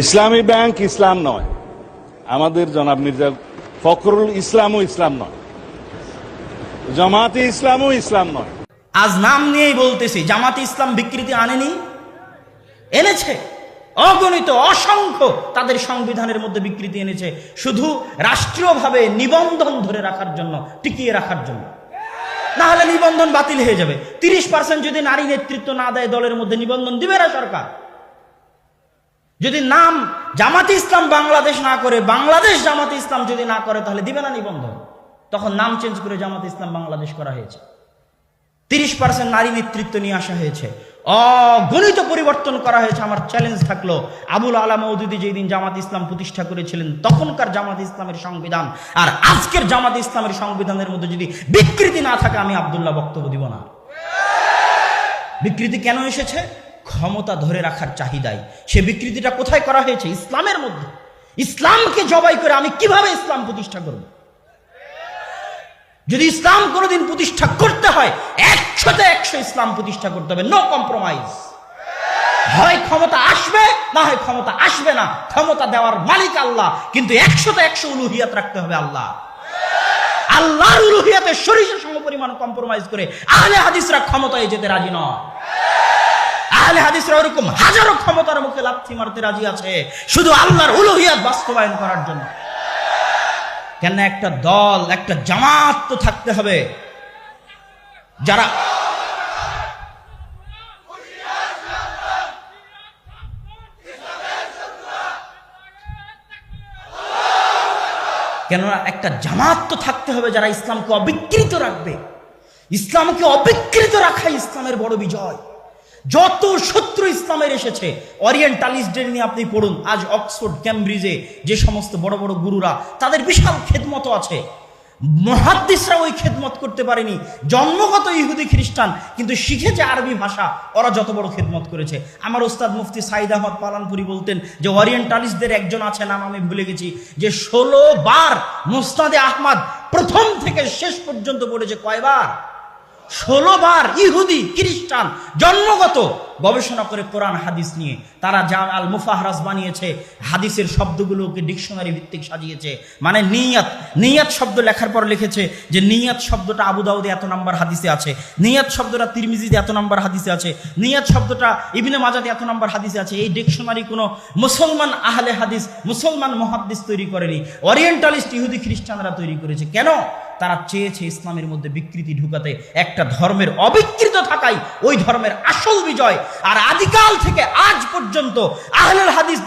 ইসলামী bank ইসলাম নয়, আমাদের জনাব মির্জা ফখরুল ইসলামও ইসলাম নয়, জামাতে ইসলামও ইসলাম নয়। আজ নাম নিয়েই বলতেছি, জামাতে ইসলাম বিকৃতি আনেনি, এনেছে। অগণিত অসংখ্য তাদের সংবিধানের মধ্যে বিকৃতি এনেছে, শুধু রাষ্ট্রীয়ভাবে নিবন্ধন ধরে রাখার জন্য, টিকিয়ে রাখার জন্য। না হলে নিবন্ধন বাতিল হয়ে যাবে। 30% যদি নারী নেতৃত্ব না দেয় দলের মধ্যে, নিবন্ধন দিবে না সরকার। যদি নাম জামাতে ইসলাম বাংলাদেশ না করে, বাংলাদেশ জামাতে ইসলাম যদি না করে, তাহলে দিবে না নিবন্ধন। তখন নাম চেঞ্জ করে জামাতে ইসলাম বাংলাদেশ করা হয়েছে। 30% নারী নেতৃত্ব নিয়ে আসা হয়েছে, অগণিত পরিবর্তন করা হয়েছে। আমার চ্যালেঞ্জ থাকলো, আবুল আলা মওদুদী যেই দিন জামাত ইসলাম প্রতিষ্ঠা করেছিলেন, তখনকার জামাত ইসলামের সংবিধান আর আজকের জামাত ইসলামের সংবিধানের মধ্যে যদি বিকৃতি না থাকে, আমি আব্দুল্লাহ বক্তব্য দিব না। বিকৃতি কেন এসেছে? ক্ষমতা ধরে রাখার চাহিদায়। সে বিকৃতিটা কোথায় করা হয়েছে? ইসলামের মধ্যে। ইসলামকে জবাই করে আমি কিভাবে ইসলাম প্রতিষ্ঠা করব? যদি ইসলাম কোনোদিন প্রতিষ্ঠা করতে হয়, 100% ইসলাম প্রতিষ্ঠা করতে হবে, নো কম্প্রোমাইজ। হয় ক্ষমতা আসবে, না হয় ক্ষমতা আসবে না। ক্ষমতা দেওয়ার মালিক আল্লাহ, কিন্তু 100% উলুহিয়াত রাখতে হবে আল্লাহ। আল্লাহর উলুহিয়াতের সরিষা সমপরিমাণ কম্প্রোমাইজ করে আহলে হাদিসরা ক্ষমতায় যেতে রাজি নয়। আহলে হাদিসরা ওরকম হাজারো ক্ষমতার মুখে লাথি মারতে রাজি আছে, শুধু আল্লাহর উলুহিয়াত বাস্তবায়ন করার জন্য। কেন? একটা দল, একটা জামাত তো থাকতে হবে যারা কেননা একটা জামাত তো থাকতে হবে যারা ইসলামকে অবিকৃত রাখবে। ইসলামকে অবিকৃত রাখাই ইসলামের বড় বিজয়। যত শত্রু ইসলামের এসেছে, ওরিয়েন্টালিস্টদের নিয়ে আপনি পড়ুন। আজ অক্সফোর্ড, ক্যামব্রিজে যে সমস্ত বড় বড় গুরুরা, তাদের বিশাল খেদমত আছে। মুহাদ্দিসরা ওই খেদমত করতে পারেনি। জন্মগত ইহুদি খ্রিস্টান, কিন্তু শিখেছে আরবি ভাষা, ওরা যত বড় খেদমত করেছে। আমার ওস্তাদ মুফতি সাইদ আহমদ পালানপুরি বলতেন যে ওরিয়েন্টালিস্টদের একজন আছে, নাম আমি ভুলে গেছি, যে 16 বার মুসনাদে আহমদ প্রথম থেকে শেষ পর্যন্ত পড়েছে। কয়বার? 16 বার। ইহুদি খ্রিস্টান জন্মগত গবেষণা করে কোরআন হাদিস নিয়ে তারা জামে আল মুফাহরাস বানিয়েছে, হাদিসের শব্দগুলোকে ডিকশনারি ভিত্তিক সাজিয়েছে। মানে নিয়াত শব্দ লেখার পর লিখেছে যে নিয়াত শব্দটা আবু দাউদে এত নাম্বার হাদিসে আছে, নিয়াত শব্দটা তিরমিজিতে এত নাম্বার হাদিসে আছে, নিয়াত শব্দটা ইবনে মাজাতে এত নাম্বার হাদিসে আছে। এই ডিকশনারি কোনো মুসলমান আহলে হাদিস, মুসলমান মুহাদ্দিস তৈরি করেনি, ওরিয়েন্টালিস্ট ইহুদি খ্রিস্টানরা তৈরি করেছে। কেন? তারা চেয়েছে ইসলামের মধ্যে বিকৃতি ঢুকাতে, একটা ধর্মের অবিকৃত থাকাই ওই ধর্মের আসল বিজয়। আর আদিকাল থেকে আজ পর্যন্ত আহলুল হাদিস